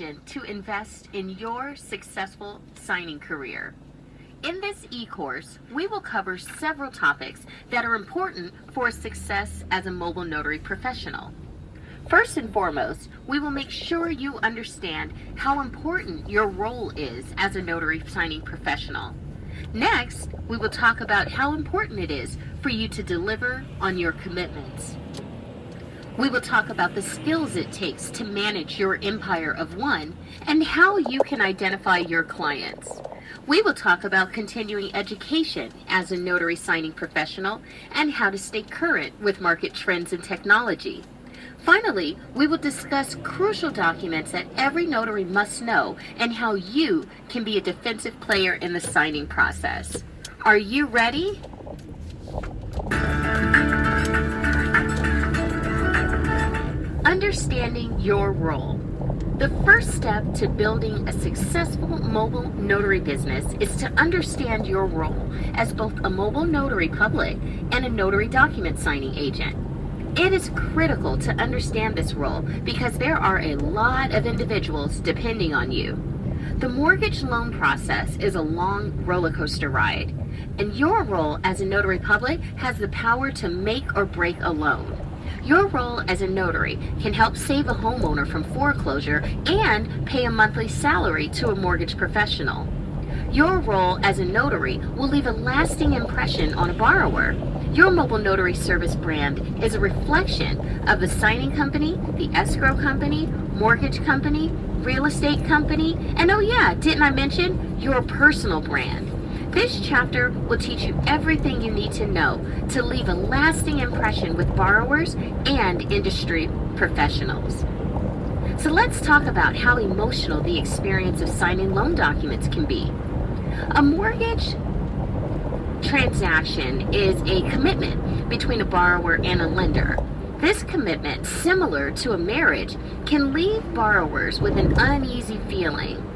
decision to invest in your successful signing career. In this e-course, we will cover several topics that are important for success as a mobile notary professional. First and foremost, we will make sure you understand how important your role is as a notary signing professional. Next, we will talk about how important it is for you to deliver on your commitments. We will talk about the skills it takes to manage your empire of one and how you can identify your clients. We will talk about continuing education as a notary signing professional and how to stay current with market trends and technology. Finally, we will discuss crucial documents that every notary must know and how you can be a defensive player in the signing process. Are you ready? Understanding your role. The first step to building a successful mobile notary business is to understand your role as both a mobile notary public and a notary document signing agent. It is critical to understand this role because there are a lot of individuals depending on you. The mortgage loan process is a long roller coaster ride, and your role as a notary public has the power to make or break a loan. Your role as a notary can help save a homeowner from foreclosure and pay a monthly salary to a mortgage professional. Your role as a notary will leave a lasting impression on a borrower. Your mobile notary service brand is a reflection of the signing company, the escrow company, mortgage company, real estate company, and oh yeah, didn't I mention your personal brand? This chapter will teach you everything you need to know to leave a lasting impression with borrowers and industry professionals. So let's talk about how emotional the experience of signing loan documents can be. A mortgage transaction is a commitment between a borrower and a lender. This commitment, similar to a marriage, can leave borrowers with an uneasy feeling.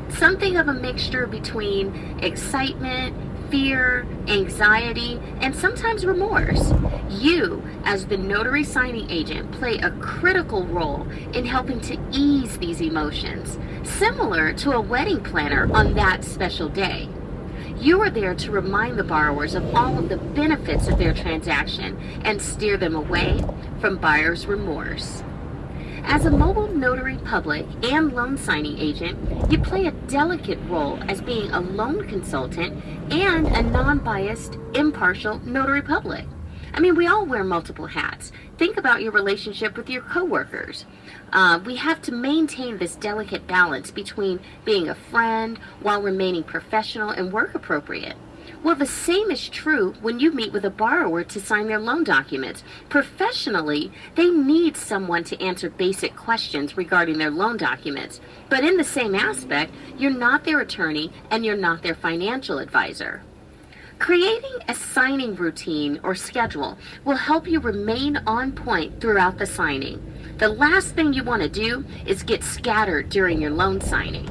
Something of a mixture between excitement, fear, anxiety, and sometimes remorse. You, as the notary signing agent, play a critical role in helping to ease these emotions, similar to a wedding planner on that special day. You are there to remind the borrowers of all of the benefits of their transaction and steer them away from buyer's remorse. As a mobile notary public and loan signing agent, you play a delicate role as being a loan consultant and a non-biased, impartial notary public. I mean, we all wear multiple hats. Think about your relationship with your coworkers. We have to maintain this delicate balance between being a friend while remaining professional and work appropriate. Well, the same is true when you meet with a borrower to sign their loan documents. Professionally, they need someone to answer basic questions regarding their loan documents. But in the same aspect, you're not their attorney and you're not their financial advisor. Creating a signing routine or schedule will help you remain on point throughout the signing. The last thing you want to do is get scattered during your loan signing.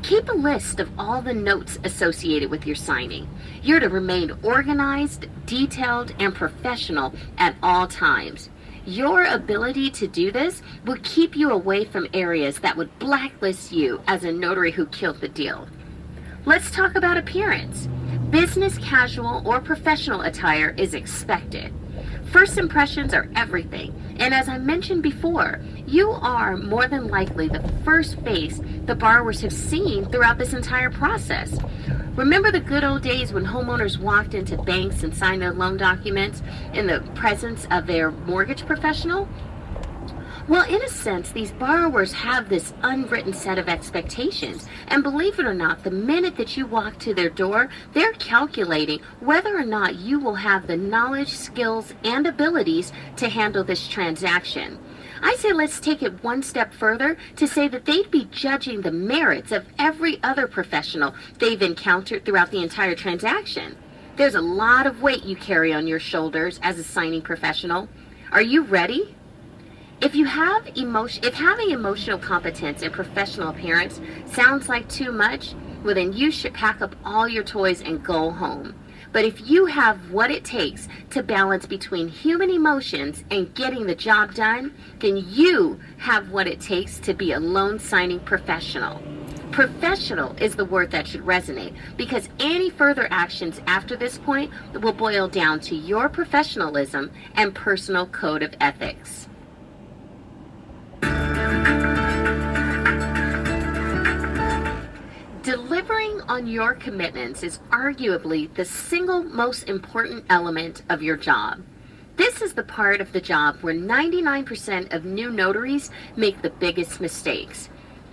Keep a list of all the notes associated with your signing. You're to remain organized, detailed, and professional at all times. Your ability to do this will keep you away from areas that would blacklist you as a notary who killed the deal. Let's talk about appearance. Business casual or professional attire is expected. First impressions are everything, and as I mentioned before, you are more than likely the first face the borrowers have seen throughout this entire process. Remember the good old days when homeowners walked into banks and signed their loan documents in the presence of their mortgage professional? Well, in a sense, these borrowers have this unwritten set of expectations. And believe it or not, the minute that you walk to their door, they're calculating whether or not you will have the knowledge, skills, and abilities to handle this transaction. I say let's take it one step further to say that they'd be judging the merits of every other professional they've encountered throughout the entire transaction. There's a lot of weight you carry on your shoulders as a signing professional. Are you ready? If having emotional competence and professional appearance sounds like too much, well then you should pack up all your toys and go home. But if you have what it takes to balance between human emotions and getting the job done, then you have what it takes to be a loan signing professional. Professional is the word that should resonate, because any further actions after this point will boil down to your professionalism and personal code of ethics. Delivering on your commitments is arguably the single most important element of your job. This is the part of the job where 99% of new notaries make the biggest mistakes.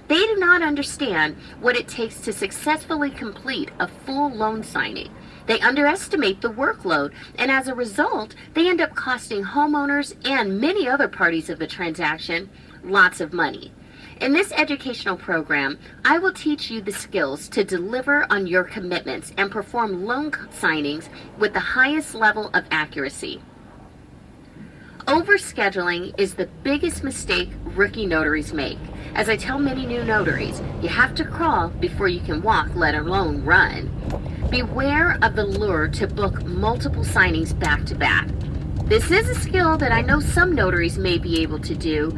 They do not understand what it takes to successfully complete a full loan signing. They underestimate the workload, and as a result, they end up costing homeowners and many other parties of the transaction lots of money. In this educational program, I will teach you the skills to deliver on your commitments and perform loan signings with the highest level of accuracy. Overscheduling is the biggest mistake rookie notaries make. As I tell many new notaries, you have to crawl before you can walk, let alone run. Beware of the lure to book multiple signings back to back. This is a skill that I know some notaries may be able to do,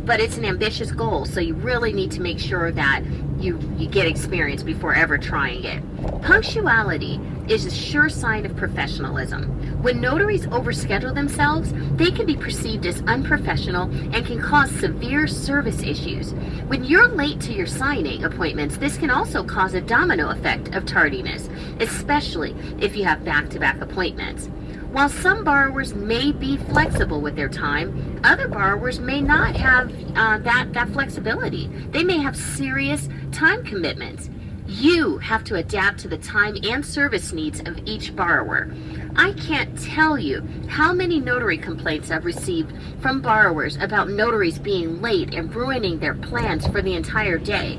but it's an ambitious goal, so you really need to make sure that you get experience before ever trying it. Punctuality is a sure sign of professionalism. When notaries overschedule themselves, they can be perceived as unprofessional and can cause severe service issues. When you're late to your signing appointments, this can also cause a domino effect of tardiness, especially if you have back-to-back appointments. While some borrowers may be flexible with their time, other borrowers may not have that flexibility. They may have serious time commitments. You have to adapt to the time and service needs of each borrower. I can't tell you how many notary complaints I've received from borrowers about notaries being late and ruining their plans for the entire day.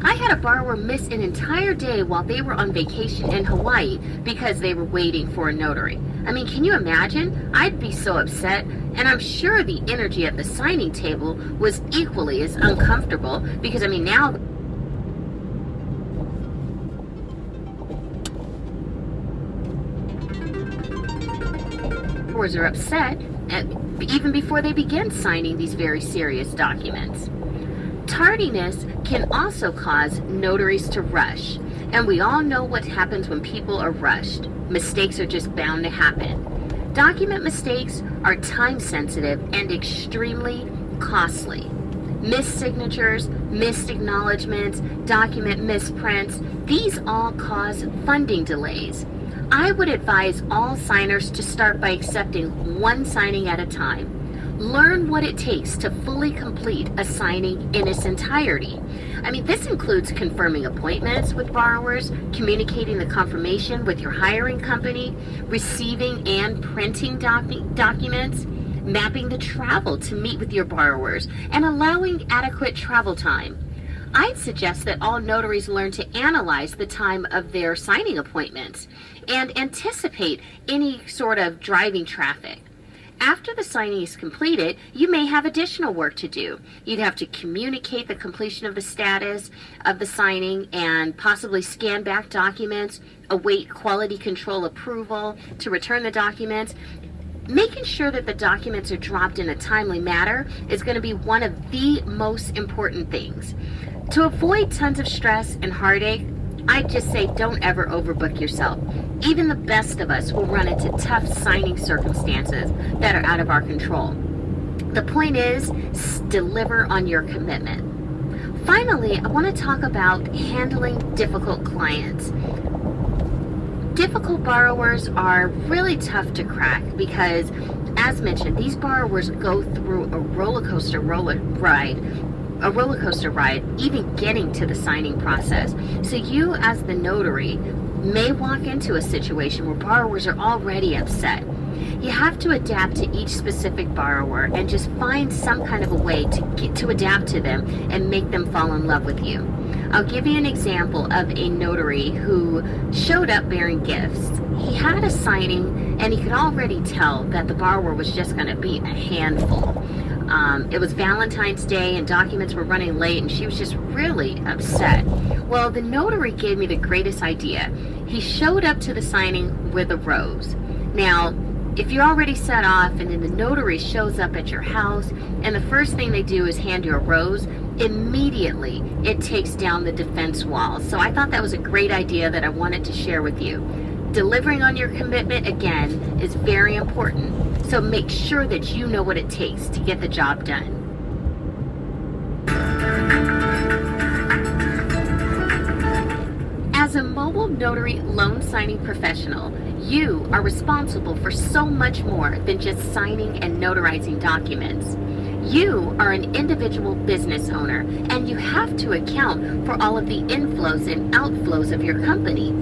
I had a borrower miss an entire day while they were on vacation in Hawaii because they were waiting for a notary. I mean, can you imagine? I'd be so upset, and I'm sure the energy at the signing table was equally as uncomfortable because, I mean, now borrowers are upset even before they begin signing these very serious documents. Tardiness can also cause notaries to rush, and we all know what happens when people are rushed. Mistakes are just bound to happen. Document mistakes are time sensitive and extremely costly. Missed signatures, missed acknowledgments, document misprints, these all cause funding delays. I would advise all signers to start by accepting one signing at a time. Learn what it takes to fully complete a signing in its entirety. I mean, this includes confirming appointments with borrowers, communicating the confirmation with your hiring company, receiving and printing documents, mapping the travel to meet with your borrowers, and allowing adequate travel time. I'd suggest that all notaries learn to analyze the time of their signing appointments and anticipate any sort of driving traffic. After the signing is completed, you may have additional work to do. You'd have to communicate the completion of the status of the signing and possibly scan back documents, await quality control approval to return the documents. Making sure that the documents are dropped in a timely manner is going to be one of the most important things. To avoid tons of stress and heartache, I'd just say don't ever overbook yourself. Even the best of us will run into tough signing circumstances that are out of our control. The point is, deliver on your commitment. Finally, I want to talk about handling difficult clients. Difficult borrowers are really tough to crack because, as mentioned, these borrowers go through a roller coaster ride, even getting to the signing process. So you, as the notary, may walk into a situation where borrowers are already upset. You have to adapt to each specific borrower and just find some kind of a way to adapt to them and make them fall in love with you. I'll give you an example of a notary who showed up bearing gifts. He had a signing and he could already tell that the borrower was just going to be a handful. It was Valentine's Day and documents were running late, and she was just really upset. Well, the notary gave me the greatest idea. He showed up to the signing with a rose. Now, if you're already set off and then the notary shows up at your house and the first thing they do is hand you a rose, immediately it takes down the defense wall. So I thought that was a great idea that I wanted to share with you. Delivering on your commitment, again, is very important. So make sure that you know what it takes to get the job done. As a mobile notary loan signing professional, you are responsible for so much more than just signing and notarizing documents. You are an individual business owner, and you have to account for all of the inflows and outflows of your company.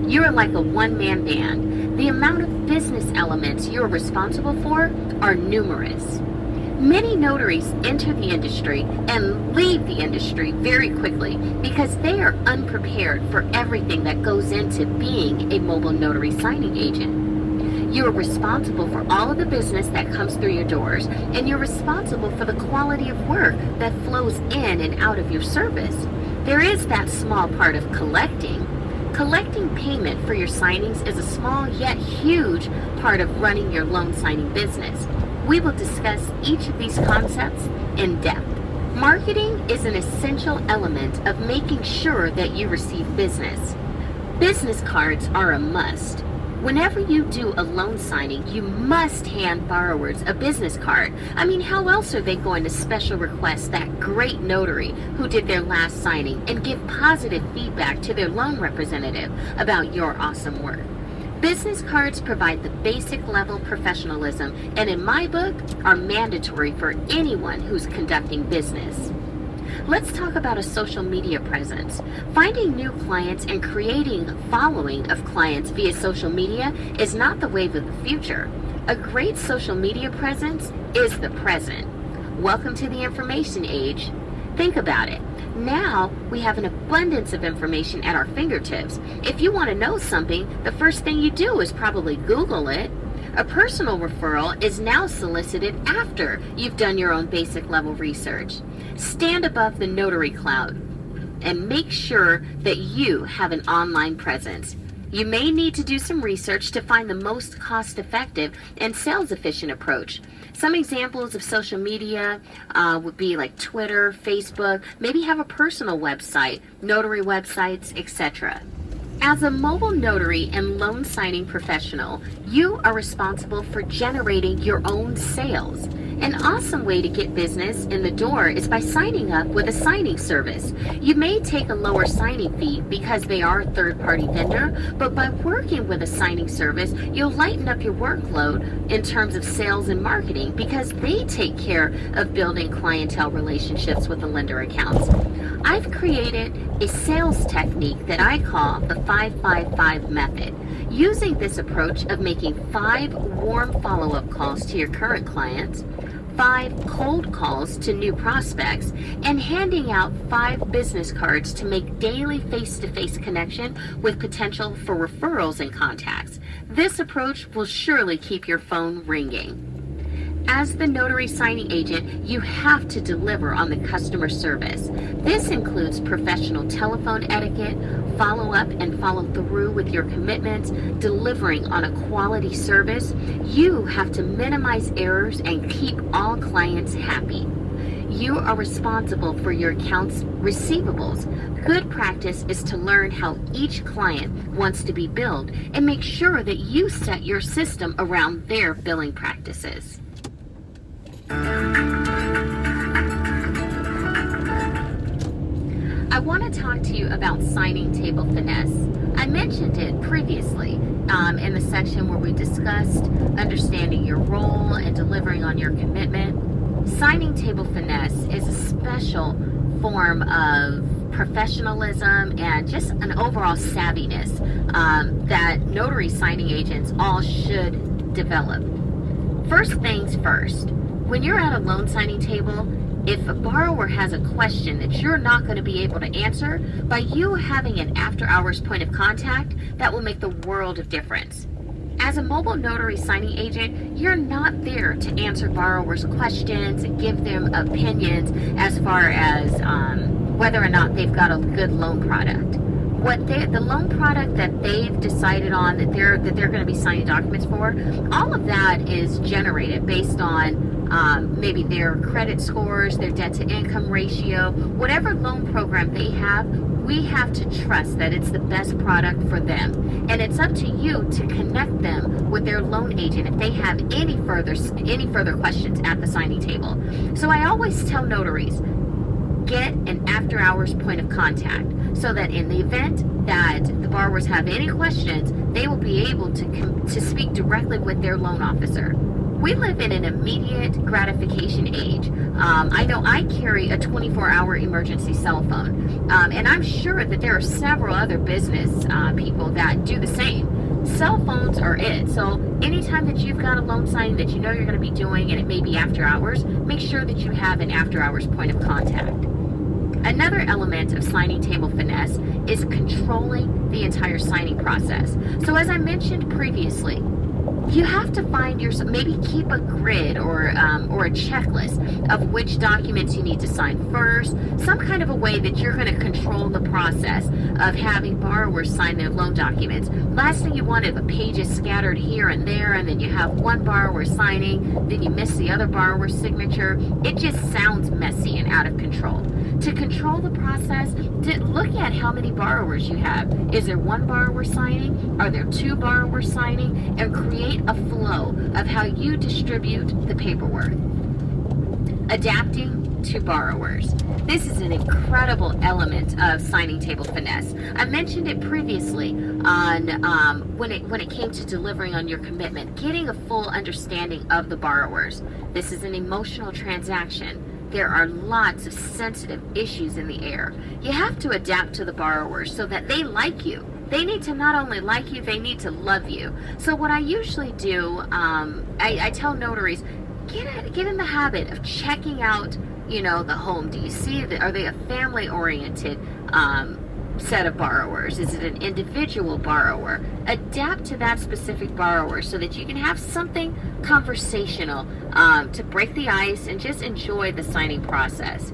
You're like a one-man band. The amount of business elements you're responsible for are numerous. Many notaries enter the industry and leave the industry very quickly because they are unprepared for everything that goes into being a mobile notary signing agent. You are responsible for all of the business that comes through your doors, and you're responsible for the quality of work that flows in and out of your service. There is that small part of collecting. Collecting payment for your signings is a small yet huge part of running your loan signing business. We will discuss each of these concepts in depth. Marketing is an essential element of making sure that you receive business. Business cards are a must. Whenever you do a loan signing, you must hand borrowers a business card. I mean, how else are they going to special request that great notary who did their last signing and give positive feedback to their loan representative about your awesome work? Business cards provide the basic level professionalism, and in my book, are mandatory for anyone who's conducting business. Let's talk about a social media presence. Finding new clients and creating a following of clients via social media is not the wave of the future. A great social media presence is the present. Welcome to the information age. Think about it. Now we have an abundance of information at our fingertips. If you want to know something, the first thing you do is probably Google it. A personal referral is now solicited after you've done your own basic level research. Stand above the notary cloud and make sure that you have an online presence. You may need to do some research to find the most cost-effective and sales-efficient approach. Some examples of social media would be like Twitter, Facebook, maybe have a personal website, notary websites, etc. As a mobile notary and loan signing professional, you are responsible for generating your own sales. An awesome way to get business in the door is by signing up with a signing service. You may take a lower signing fee because they are a third-party vendor, but by working with a signing service, you'll lighten up your workload in terms of sales and marketing because they take care of building clientele relationships with the lender accounts. I've created a sales technique that I call the 555 method. Using this approach of making 5 warm follow-up calls to your current clients, 5 cold calls to new prospects, and handing out 5 business cards to make daily face-to-face connection with potential for referrals and contacts. This approach will surely keep your phone ringing. As the notary signing agent, you have to deliver on the customer service. This includes professional telephone etiquette, follow up and follow through with your commitments, delivering on a quality service. You have to minimize errors and keep all clients happy. You are responsible for your accounts receivables. Good practice is to learn how each client wants to be billed and make sure that you set your system around their billing practices. I want to talk to you about signing table finesse. I mentioned it previously in the section where we discussed understanding your role and delivering on your commitment. Signing table finesse is a special form of professionalism and just an overall savviness that notary signing agents all should develop. First things first, when you're at a loan signing table, if a borrower has a question that you're not going to be able to answer, by you having an after-hours point of contact, that will make the world of difference. As a mobile notary signing agent, you're not there to answer borrowers' questions and give them opinions as far as whether or not they've got a good loan product. The loan product that they've decided on that they're going to be signing documents for, all of that is generated based on maybe their credit scores, their debt to income ratio, whatever loan program they have. We have to trust that it's the best product for them, and it's up to you to connect them with their loan agent if they have any further questions at the signing table. So I always tell notaries, get an after hours point of contact, so that in the event that the borrowers have any questions, they will be able to speak directly with their loan officer. We live in an immediate gratification age. I know I carry a 24-hour emergency cell phone, and I'm sure that there are several other business people that do the same. Cell phones are it. So anytime that you've got a loan signing that you know you're going to be doing, and it may be after hours, make sure that you have an after hours point of contact. Another element of signing table finesse is controlling the entire signing process. So as I mentioned previously, you have to find maybe keep a grid or a checklist of which documents you need to sign first, some kind of a way that you're going to control the process of having borrowers sign their loan documents. Last thing you want is the pages scattered here and there, and then you have one borrower signing, then you miss the other borrower's signature. It just sounds messy and out of control. To control the process, look at how many borrowers you have. Is there one borrower signing? Are there two borrowers signing? And create a flow of how you distribute the paperwork. Adapting to borrowers. This is an incredible element of signing table finesse. I mentioned it previously on when it came to delivering on your commitment, getting a full understanding of the borrowers. This is an emotional transaction. There are lots of sensitive issues in the air. You have to adapt to the borrowers so that they like you. They need to not only like you, they need to love you. So what I usually do, I tell notaries, get in the habit of checking out, the home. Do you see that? Are they a family-oriented set of borrowers? Is it an individual borrower? Adapt to that specific borrower so that you can have something conversational to break the ice and just enjoy the signing process.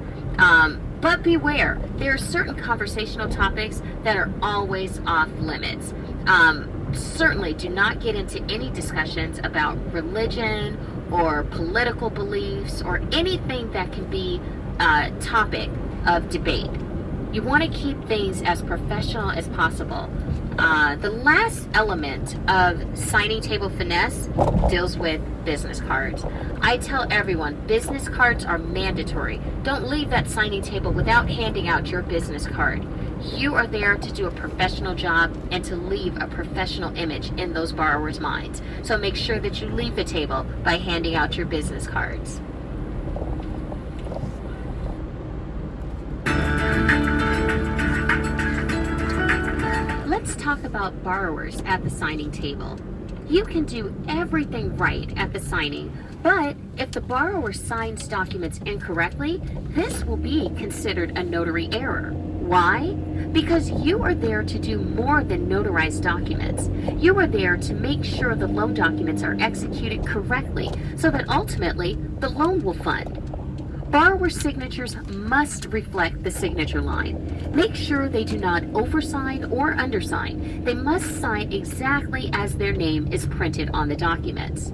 But beware, there are certain conversational topics that are always off limits. Certainly do not get into any discussions about religion or political beliefs or anything that can be a topic of debate. You want to keep things as professional as possible. The last element of signing table finesse deals with business cards. I tell everyone, business cards are mandatory. Don't leave that signing table without handing out your business card. You are there to do a professional job and to leave a professional image in those borrowers' minds. So make sure that you leave the table by handing out your business cards. Let's talk about borrowers at the signing table. You can do everything right at the signing, but if the borrower signs documents incorrectly, this will be considered a notary error. Why? Because you are there to do more than notarize documents. You are there to make sure the loan documents are executed correctly so that ultimately the loan will fund. Borrower signatures must reflect the signature line. Make sure they do not oversign or undersign. They must sign exactly as their name is printed on the documents.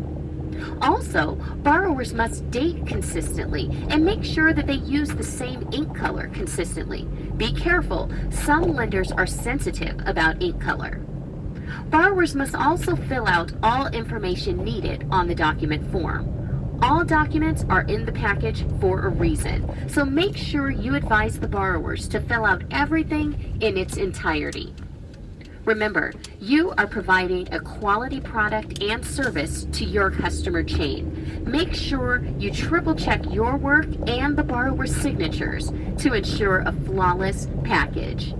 Also, borrowers must date consistently and make sure that they use the same ink color consistently. Be careful, some lenders are sensitive about ink color. Borrowers must also fill out all information needed on the document form. All documents are in the package for a reason, so make sure you advise the borrowers to fill out everything in its entirety. Remember, you are providing a quality product and service to your customer chain. Make sure you triple check your work and the borrower's signatures to ensure a flawless package.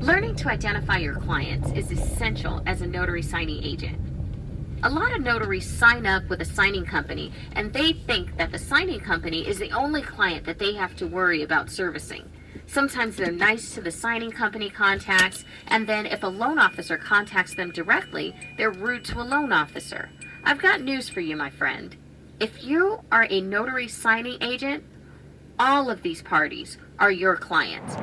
Learning to identify your clients is essential as a notary signing agent. A lot of notaries sign up with a signing company and they think that the signing company is the only client that they have to worry about servicing. Sometimes they're nice to the signing company contacts, and then if a loan officer contacts them directly, they're rude to a loan officer. I've got news for you, my friend. If you are a notary signing agent, all of these parties are your clients.